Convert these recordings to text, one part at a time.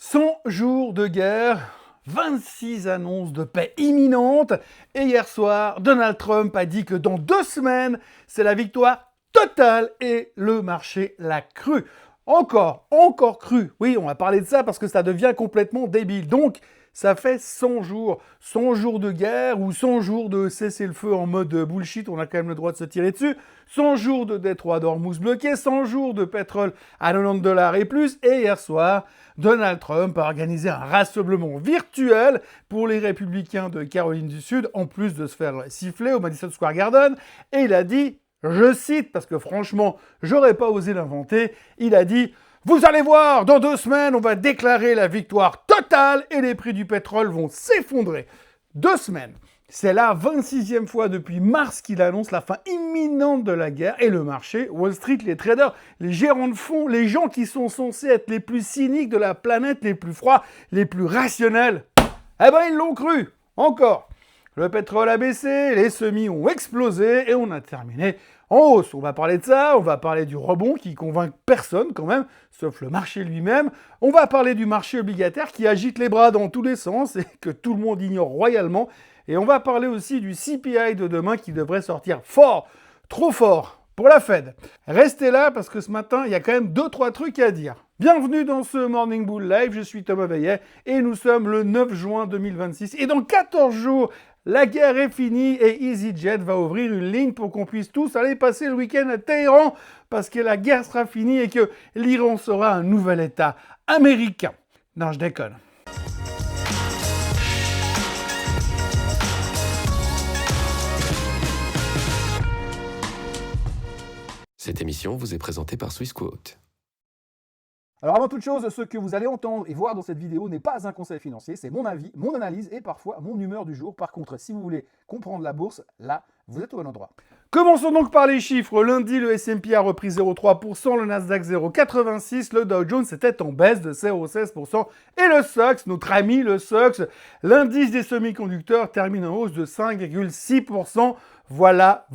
100 jours de guerre, 26 annonces de paix imminentes, et hier soir, Donald Trump a dit que dans 2 semaines, c'est la victoire totale et le marché l'a cru. Encore cru. Oui, on va parler de ça parce que ça devient complètement débile. Donc, ça fait 100 jours. 100 jours de guerre ou 100 jours de cessez-le-feu en mode bullshit, on a quand même le droit de se tirer dessus. 100 jours de détroit d'Ormuz bloqué, 100 jours de pétrole à 90 $ et plus. Et hier soir, Donald Trump a organisé un rassemblement virtuel pour les républicains de Caroline du Sud, en plus de se faire siffler au Madison Square Garden. Et il a dit, je cite, parce que franchement, j'aurais pas osé l'inventer, il a dit « Vous allez voir, dans 2 semaines, on va déclarer la victoire totale et les prix du pétrole vont s'effondrer. » 2 semaines. C'est la 26e fois depuis mars qu'il annonce la fin imminente de la guerre et le marché, Wall Street, les traders, les gérants de fonds, les gens qui sont censés être les plus cyniques de la planète, les plus froids, les plus rationnels, eh ben ils l'ont cru, encore. Le pétrole a baissé, les semis ont explosé et on a terminé en hausse. On va parler de ça, on va parler du rebond qui convainc personne quand même, sauf le marché lui-même. On va parler du marché obligataire qui agite les bras dans tous les sens et que tout le monde ignore royalement. Et on va parler aussi du CPI de demain qui devrait sortir fort, trop fort pour la Fed. Restez là parce que ce matin, il y a quand même 2-3 trucs à dire. Bienvenue dans ce Morning Bull Live, je suis Thomas Veillet et nous sommes le 9 juin 2026. Et dans 14 jours, la guerre est finie et EasyJet va ouvrir une ligne pour qu'on puisse tous aller passer le week-end à Téhéran parce que la guerre sera finie et que l'Iran sera un nouvel État américain. Non, je déconne. Cette émission vous est présentée par Swissquote. Alors avant toute chose, ce que vous allez entendre et voir dans cette vidéo n'est pas un conseil financier, c'est mon avis, mon analyse et parfois mon humeur du jour. Par contre, si vous voulez comprendre la bourse, là, vous êtes au bon endroit. Commençons donc par les chiffres. Lundi, le S&P a repris 0,3%, le Nasdaq 0,86%, le Dow Jones était en baisse de 0,16% et le SOX, notre ami le SOX, l'indice des semi-conducteurs termine en hausse de 5,6%. Voilà,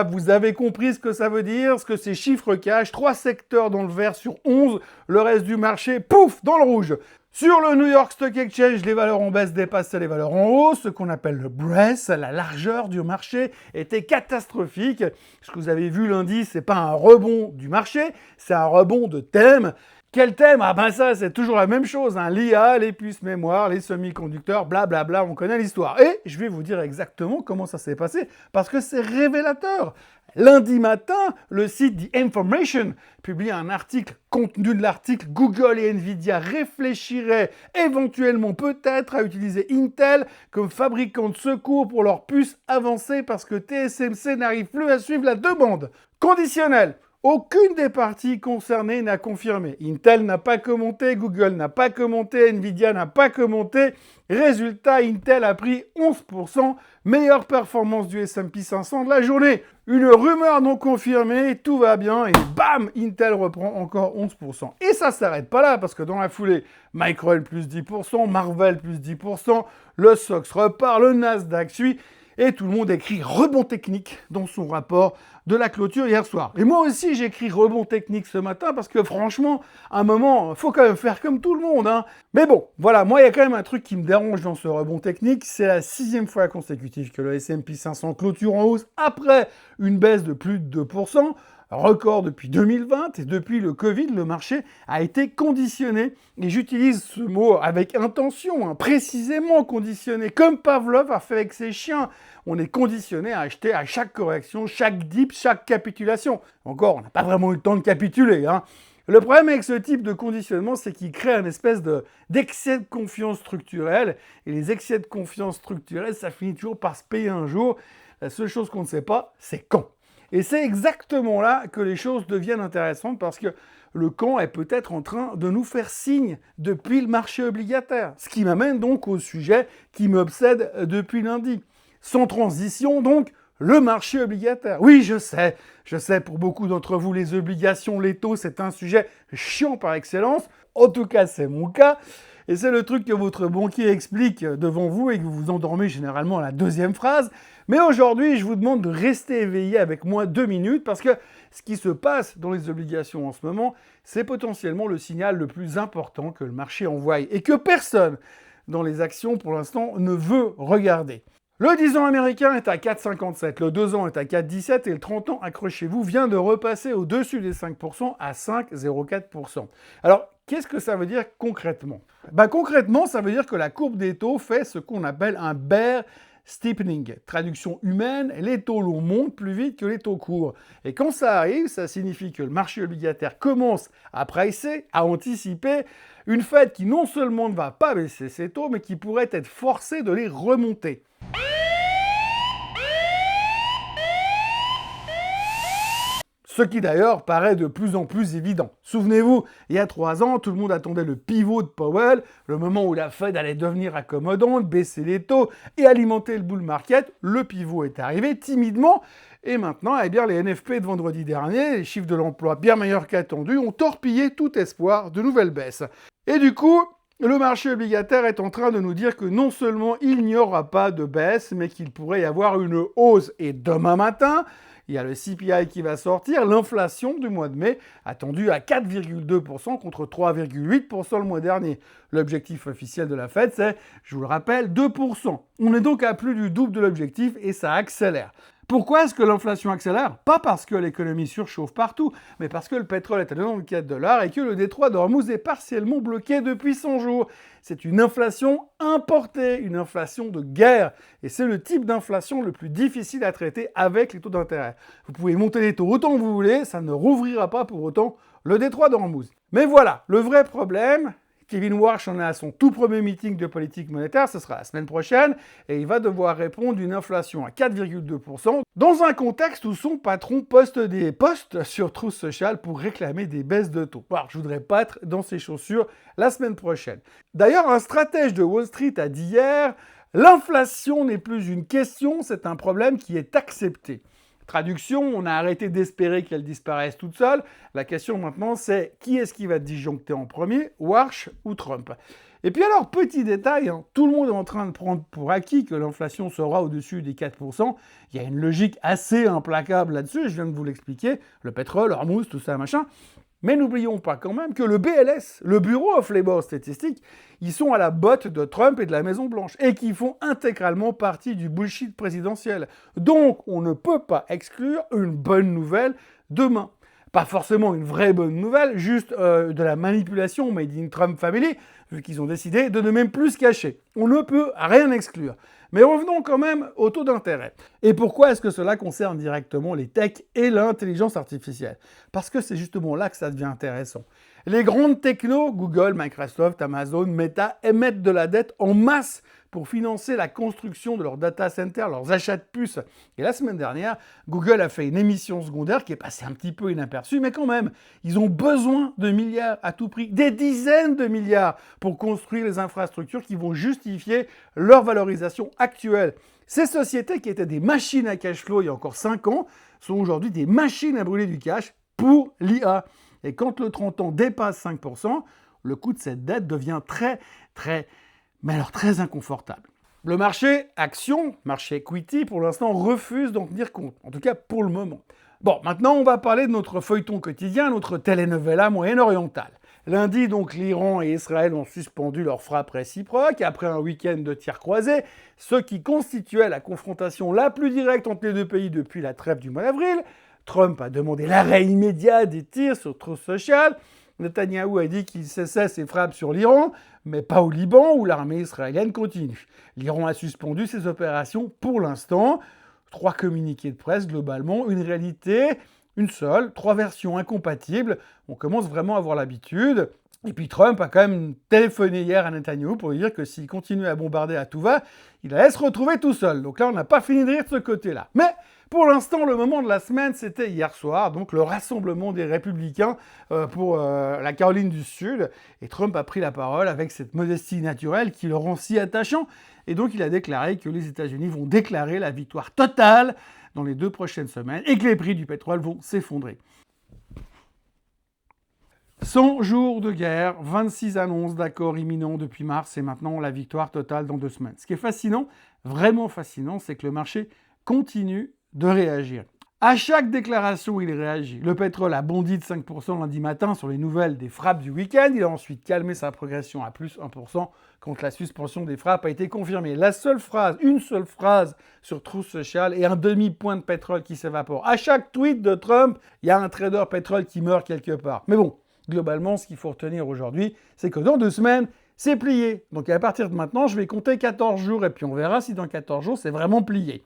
vous avez compris ce que ça veut dire, ce que ces chiffres cachent. 3 secteurs dans le vert sur 11, le reste du marché, pouf, dans le rouge. Sur le New York Stock Exchange, les valeurs en baisse dépassaient les valeurs en hausse, ce qu'on appelle le breadth, la largeur du marché était catastrophique. Ce que vous avez vu lundi, c'est pas un rebond du marché, c'est un rebond de thème. Quel thème? Ah ben ça, c'est toujours la même chose, hein. L'IA, les puces mémoire, les semi-conducteurs, blablabla, on connaît l'histoire. Et je vais vous dire exactement comment ça s'est passé, parce que c'est révélateur. Lundi matin, le site The Information publie un article. Contenu de l'article, Google et Nvidia réfléchiraient éventuellement peut-être à utiliser Intel comme fabricant de secours pour leurs puces avancées parce que TSMC n'arrive plus à suivre la demande. Conditionnel. Aucune des parties concernées n'a confirmé. Intel n'a pas commenté, Google n'a pas commenté, Nvidia n'a pas commenté. Résultat, Intel a pris 11%, meilleure performance du S&P 500 de la journée. Une rumeur non confirmée, tout va bien et bam, Intel reprend encore 11%. Et ça s'arrête pas là parce que dans la foulée, Micron plus 10%, Marvell plus 10%, le SOX repart, le Nasdaq suit. Et tout le monde écrit rebond technique dans son rapport de la clôture hier soir. Et moi aussi, j'écris rebond technique ce matin parce que franchement, à un moment, il faut quand même faire comme tout le monde, hein. Mais bon, voilà, moi, il y a quand même un truc qui me dérange dans ce rebond technique. C'est la 6e fois consécutive que le S&P 500 clôture en hausse après une baisse de plus de 2%. Record depuis 2020 et depuis le Covid, le marché a été conditionné. Et j'utilise ce mot avec intention, hein, précisément conditionné, comme Pavlov a fait avec ses chiens. On est conditionné à acheter à chaque correction, chaque dip, chaque capitulation. Encore, on n'a pas vraiment eu le temps de capituler, hein. Le problème avec ce type de conditionnement, c'est qu'il crée un espèce d'excès de confiance structurelle. Et les excès de confiance structurelle, ça finit toujours par se payer un jour. La seule chose qu'on ne sait pas, c'est quand. Et c'est exactement là que les choses deviennent intéressantes parce que le camp est peut-être en train de nous faire signe depuis le marché obligataire. Ce qui m'amène donc au sujet qui m'obsède depuis lundi. Sans transition donc, le marché obligataire. Oui, je sais, pour beaucoup d'entre vous, les obligations, les taux, c'est un sujet chiant par excellence. En tout cas, c'est mon cas. Et c'est le truc que votre banquier explique devant vous et que vous vous endormez généralement à la 2e phrase. Mais aujourd'hui, je vous demande de rester éveillé avec moi 2 minutes parce que ce qui se passe dans les obligations en ce moment, c'est potentiellement le signal le plus important que le marché envoie et que personne dans les actions pour l'instant ne veut regarder. Le 10 ans américain est à 4,57, le 2 ans est à 4,17 et le 30 ans, accrochez-vous, vient de repasser au-dessus des 5% à 5,04%. Alors, qu'est-ce que ça veut dire concrètement ? Concrètement, ça veut dire que la courbe des taux fait ce qu'on appelle un bear steepening. Traduction humaine, les taux longs montent plus vite que les taux courts. Et quand ça arrive, ça signifie que le marché obligataire commence à pricer, à anticiper une Fed qui non seulement ne va pas baisser ses taux, mais qui pourrait être forcée de les remonter. Ce qui d'ailleurs paraît de plus en plus évident. Souvenez-vous, il y a 3 ans, tout le monde attendait le pivot de Powell, le moment où la Fed allait devenir accommodante, baisser les taux et alimenter le bull market. Le pivot est arrivé timidement. Et maintenant, les NFP de vendredi dernier, les chiffres de l'emploi bien meilleurs qu'attendus, ont torpillé tout espoir de nouvelles baisses. Et du coup, le marché obligataire est en train de nous dire que non seulement il n'y aura pas de baisse, mais qu'il pourrait y avoir une hausse. Et demain matin, il y a le CPI qui va sortir, l'inflation du mois de mai attendue à 4,2% contre 3,8% le mois dernier. L'objectif officiel de la Fed, c'est, je vous le rappelle, 2%. On est donc à plus du double de l'objectif et ça accélère. Pourquoi est-ce que l'inflation accélère ? Pas parce que l'économie surchauffe partout, mais parce que le pétrole est à 94 $ et que le détroit d'Ormuz est partiellement bloqué depuis 100 jours. C'est une inflation importée, une inflation de guerre. Et c'est le type d'inflation le plus difficile à traiter avec les taux d'intérêt. Vous pouvez monter les taux autant que vous voulez, ça ne rouvrira pas pour autant le détroit d'Ormuz. Mais voilà, le vrai problème, Kevin Warsh en est à son tout premier meeting de politique monétaire, ce sera la semaine prochaine, et il va devoir répondre d'une inflation à 4,2% dans un contexte où son patron poste des posts sur Truth Social pour réclamer des baisses de taux. Alors, je voudrais pas être dans ses chaussures la semaine prochaine. D'ailleurs, un stratège de Wall Street a dit hier, l'inflation n'est plus une question, c'est un problème qui est accepté. Traduction, on a arrêté d'espérer qu'elle disparaisse toute seule. La question maintenant, c'est qui est-ce qui va disjoncter en premier, Warsh ou Trump ? Et puis alors, petit détail, tout le monde est en train de prendre pour acquis que l'inflation sera au-dessus des 4%. Il y a une logique assez implacable là-dessus, je viens de vous l'expliquer. Le pétrole, Hormuz, tout ça, machin. Mais n'oublions pas quand même que le BLS, le Bureau of Labor Statistics, ils sont à la botte de Trump et de la Maison-Blanche et qui font intégralement partie du bullshit présidentiel. Donc, on ne peut pas exclure une bonne nouvelle demain. Pas forcément une vraie bonne nouvelle, juste de la manipulation made in Trump Family, vu qu'ils ont décidé de ne même plus se cacher. On ne peut rien exclure. Mais revenons quand même au taux d'intérêt. Et pourquoi est-ce que cela concerne directement les techs et l'intelligence artificielle ? Parce que c'est justement là que ça devient intéressant. Les grandes technos, Google, Microsoft, Amazon, Meta, émettent de la dette en masse pour financer la construction de leurs data centers, leurs achats de puces. Et la semaine dernière, Google a fait une émission secondaire qui est passée un petit peu inaperçue, mais quand même, ils ont besoin de milliards à tout prix, des dizaines de milliards pour construire les infrastructures qui vont justifier leur valorisation actuelle. Ces sociétés qui étaient des machines à cash flow il y a encore 5 ans sont aujourd'hui des machines à brûler du cash pour l'IA. Et quand le 30 ans dépasse 5%, le coût de cette dette devient très inconfortable. Le marché action, marché equity, pour l'instant, refuse d'en tenir compte. En tout cas, pour le moment. Bon, maintenant, on va parler de notre feuilleton quotidien, notre telenovela moyen-orientale. Lundi, donc, l'Iran et Israël ont suspendu leurs frappes réciproques après un week-end de tirs croisés, ce qui constituait la confrontation la plus directe entre les deux pays depuis la trêve du mois d'avril. Trump a demandé l'arrêt immédiat des tirs sur Truth Social. Netanyahou a dit qu'il cessait ses frappes sur l'Iran, mais pas au Liban où l'armée israélienne continue. L'Iran a suspendu ses opérations pour l'instant. 3 communiqués de presse globalement, une réalité, une seule, 3 versions incompatibles. On commence vraiment à avoir l'habitude. Et puis Trump a quand même téléphoné hier à Netanyahou pour lui dire que s'il continue à bombarder à tout va, il allait se retrouver tout seul. Donc là, on n'a pas fini de rire de ce côté-là. Mais pour l'instant, le moment de la semaine, c'était hier soir, donc le rassemblement des républicains pour la Caroline du Sud. Et Trump a pris la parole avec cette modestie naturelle qui le rend si attachant. Et donc, il a déclaré que les États-Unis vont déclarer la victoire totale dans les 2 prochaines semaines et que les prix du pétrole vont s'effondrer. 100 jours de guerre, 26 annonces d'accords imminents depuis mars et maintenant la victoire totale dans 2 semaines. Ce qui est fascinant, vraiment fascinant, c'est que le marché continue de réagir. À chaque déclaration, il réagit. Le pétrole a bondi de 5% lundi matin sur les nouvelles des frappes du week-end. Il a ensuite calmé sa progression à plus 1% quand la suspension des frappes a été confirmée. Une seule phrase sur Truth Social et un demi-point de pétrole qui s'évapore. À chaque tweet de Trump, il y a un trader pétrole qui meurt quelque part. Mais bon, globalement, ce qu'il faut retenir aujourd'hui, c'est que dans 2 semaines, c'est plié. Donc à partir de maintenant, je vais compter 14 jours et puis on verra si dans 14 jours, c'est vraiment plié.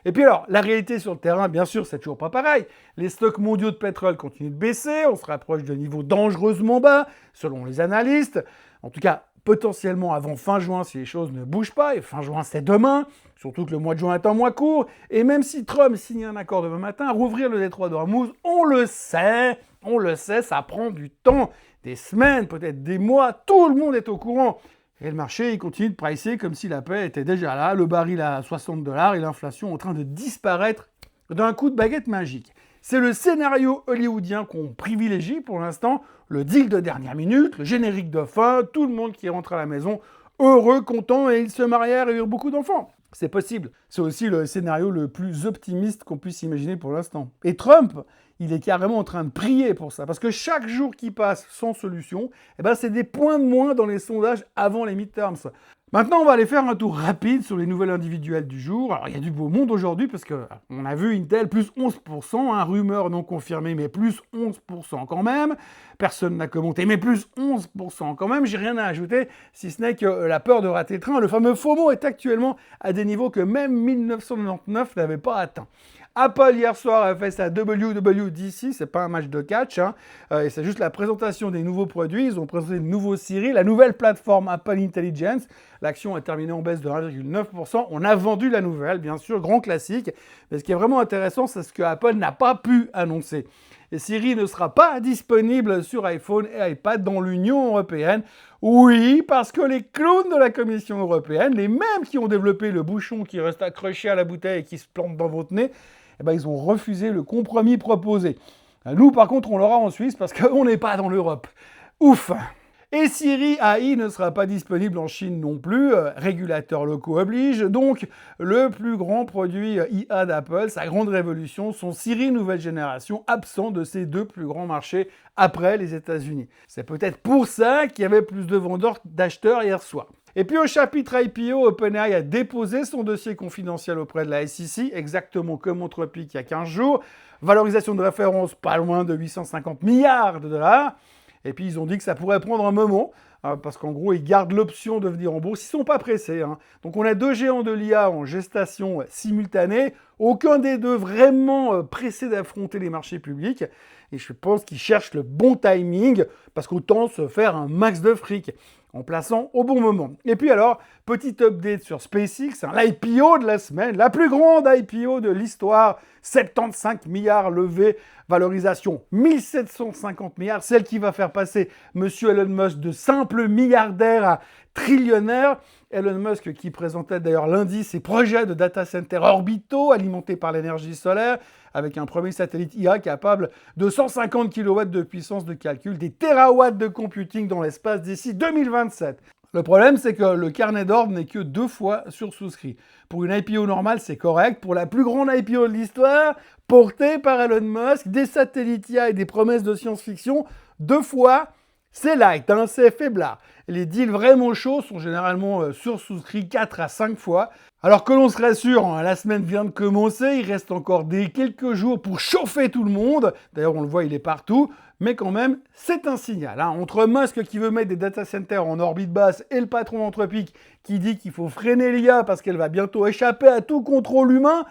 Et puis alors, la réalité sur le terrain, bien sûr, c'est toujours pas pareil. Les stocks mondiaux de pétrole continuent de baisser, on se rapproche de niveaux dangereusement bas, selon les analystes. En tout cas, potentiellement avant fin juin, si les choses ne bougent pas, et fin juin, c'est demain, surtout que le mois de juin est un mois court, et même si Trump signe un accord demain matin, rouvrir le détroit d'Ormuz, on le sait, ça prend du temps, des semaines, peut-être des mois, tout le monde est au courant. Et le marché, il continue de pricer comme si la paix était déjà là, le baril à $60 et l'inflation en train de disparaître d'un coup de baguette magique. C'est le scénario hollywoodien qu'on privilégie pour l'instant, le deal de dernière minute, le générique de fin, tout le monde qui rentre à la maison heureux, content et ils se marièrent et eurent beaucoup d'enfants. C'est possible. C'est aussi le scénario le plus optimiste qu'on puisse imaginer pour l'instant. Et Trump, il est carrément en train de prier pour ça. Parce que chaque jour qui passe sans solution, c'est des points de moins dans les sondages avant les midterms. Maintenant, on va aller faire un tour rapide sur les nouvelles individuelles du jour. Alors, il y a du beau monde aujourd'hui parce qu'on a vu Intel plus 11%, rumeur non confirmée, mais plus 11% quand même. Personne n'a commenté, mais plus 11% quand même. J'ai rien à ajouter, si ce n'est que la peur de rater le train, le fameux FOMO, est actuellement à des niveaux que même 1999 n'avait pas atteints. Apple, hier soir, a fait sa WWDC, c'est pas un match de catch, et c'est juste la présentation des nouveaux produits. Ils ont présenté le nouveau Siri, la nouvelle plateforme Apple Intelligence. L'action est terminée en baisse de 1,9%. On a vendu la nouvelle, bien sûr, grand classique. Mais ce qui est vraiment intéressant, c'est ce que Apple n'a pas pu annoncer. Et Siri ne sera pas disponible sur iPhone et iPad dans l'Union européenne. Oui, parce que les clowns de la Commission européenne, les mêmes qui ont développé le bouchon qui reste accroché à la bouteille et qui se plante dans votre nez, ils ont refusé le compromis proposé. Nous, par contre, on l'aura en Suisse parce qu'on n'est pas dans l'Europe. Ouf! Et Siri AI ne sera pas disponible en Chine non plus, régulateurs locaux oblige. Donc, le plus grand produit IA d'Apple, sa grande révolution, son Siri nouvelle génération, absent de ces 2 plus grands marchés après les États-Unis. C'est peut-être pour ça qu'il y avait plus de vendeurs d'acheteurs hier soir. Et puis au chapitre IPO, OpenAI a déposé son dossier confidentiel auprès de la SEC, exactement comme Anthropic il y a 15 jours. Valorisation de référence pas loin de 850 milliards de dollars. Et puis ils ont dit que ça pourrait prendre un moment, parce qu'en gros, ils gardent l'option de venir en bourse. Ils ne sont pas pressés. Donc on a 2 géants de l'IA en gestation simultanée. Aucun des deux vraiment pressé d'affronter les marchés publics. Et je pense qu'ils cherchent le bon timing, parce qu'autant se faire un max de fric en plaçant au bon moment. Et puis alors, petit update sur SpaceX, l'IPO de la semaine, la plus grande IPO de l'histoire, 75 milliards levés, valorisation 1750 milliards, celle qui va faire passer Monsieur Elon Musk de simple milliardaire à trillionnaire. Elon Musk qui présentait d'ailleurs lundi ses projets de data centers orbitaux alimentés par l'énergie solaire, avec un premier satellite IA capable de 150 kW de puissance de calcul, des terawatts de computing dans l'espace d'ici 2027. Le problème, c'est que le carnet d'ordre n'est que 2 fois sursouscrit. Pour une IPO normale, c'est correct. Pour la plus grande IPO de l'histoire, portée par Elon Musk, des satellites IA et des promesses de science-fiction, 2 fois, c'est light, c'est faiblard. Les deals vraiment chauds sont généralement sursouscrits 4 à 5 fois. Alors que l'on se rassure, la semaine vient de commencer, il reste encore quelques jours pour chauffer tout le monde. D'ailleurs, on le voit, il est partout. Mais quand même, c'est un signal. Entre Musk qui veut mettre des data centers en orbite basse et le patron d'Anthropic qui dit qu'il faut freiner l'IA parce qu'elle va bientôt échapper à tout contrôle humain,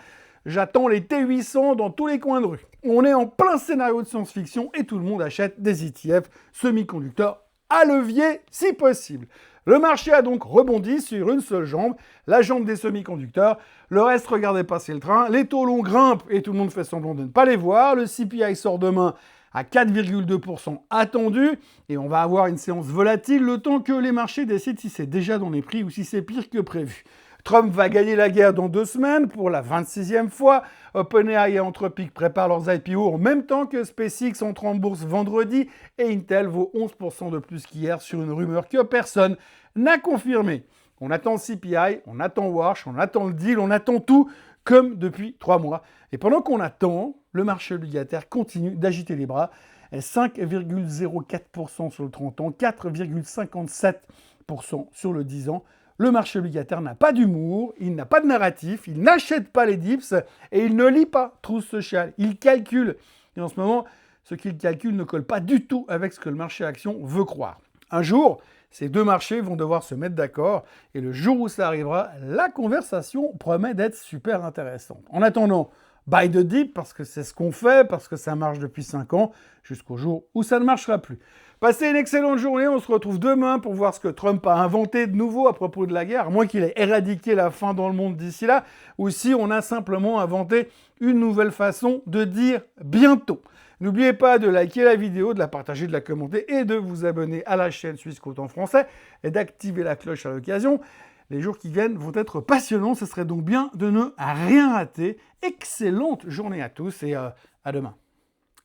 j'attends les T800 dans tous les coins de rue. On est en plein scénario de science-fiction et tout le monde achète des ETF semi-conducteurs à levier si possible. Le marché a donc rebondi sur une seule jambe, la jambe des semi-conducteurs. Le reste, regardez passer le train. Les taux longs grimpent et tout le monde fait semblant de ne pas les voir. Le CPI sort demain à 4,2% attendu. Et on va avoir une séance volatile le temps que les marchés décident si c'est déjà dans les prix ou si c'est pire que prévu. Trump va gagner la guerre dans 2 semaines pour la 26e fois. OpenAI et Anthropic préparent leurs IPO en même temps que SpaceX entre en bourse vendredi et Intel vaut 11% de plus qu'hier sur une rumeur que personne n'a confirmée. On attend CPI, on attend Wash, on attend le deal, on attend tout. comme depuis 3 mois. Et pendant qu'on attend, le marché obligataire continue d'agiter les bras. 5,04% sur le 30 ans, 4,57% sur le 10 ans. Le marché obligataire n'a pas d'humour, il n'a pas de narratif, il n'achète pas les dips et il ne lit pas Truth Social. Il calcule. Et en ce moment, ce qu'il calcule ne colle pas du tout avec ce que le marché action veut croire. Un jour, ces deux marchés vont devoir se mettre d'accord et le jour où ça arrivera, la conversation promet d'être super intéressante. En attendant, buy the dip parce que c'est ce qu'on fait, parce que ça marche depuis 5 ans, jusqu'au jour où ça ne marchera plus. Passez une excellente journée, on se retrouve demain pour voir ce que Trump a inventé de nouveau à propos de la guerre, à moins qu'il ait éradiqué la faim dans le monde d'ici là, ou si on a simplement inventé une nouvelle façon de dire bientôt. N'oubliez pas de liker la vidéo, de la partager, de la commenter et de vous abonner à la chaîne Swissquote en français et d'activer la cloche à l'occasion. Les jours qui viennent vont être passionnants, ce serait donc bien de ne rien rater. Excellente journée à tous et à demain.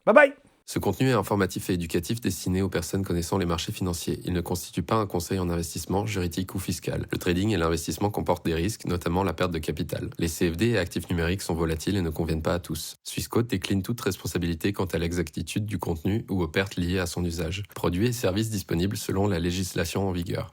Bye bye! Ce contenu est informatif et éducatif destiné aux personnes connaissant les marchés financiers. Il ne constitue pas un conseil en investissement, juridique ou fiscal. Le trading et l'investissement comportent des risques, notamment la perte de capital. Les CFD et actifs numériques sont volatiles et ne conviennent pas à tous. Swissquote décline toute responsabilité quant à l'exactitude du contenu ou aux pertes liées à son usage. Produits et services disponibles selon la législation en vigueur.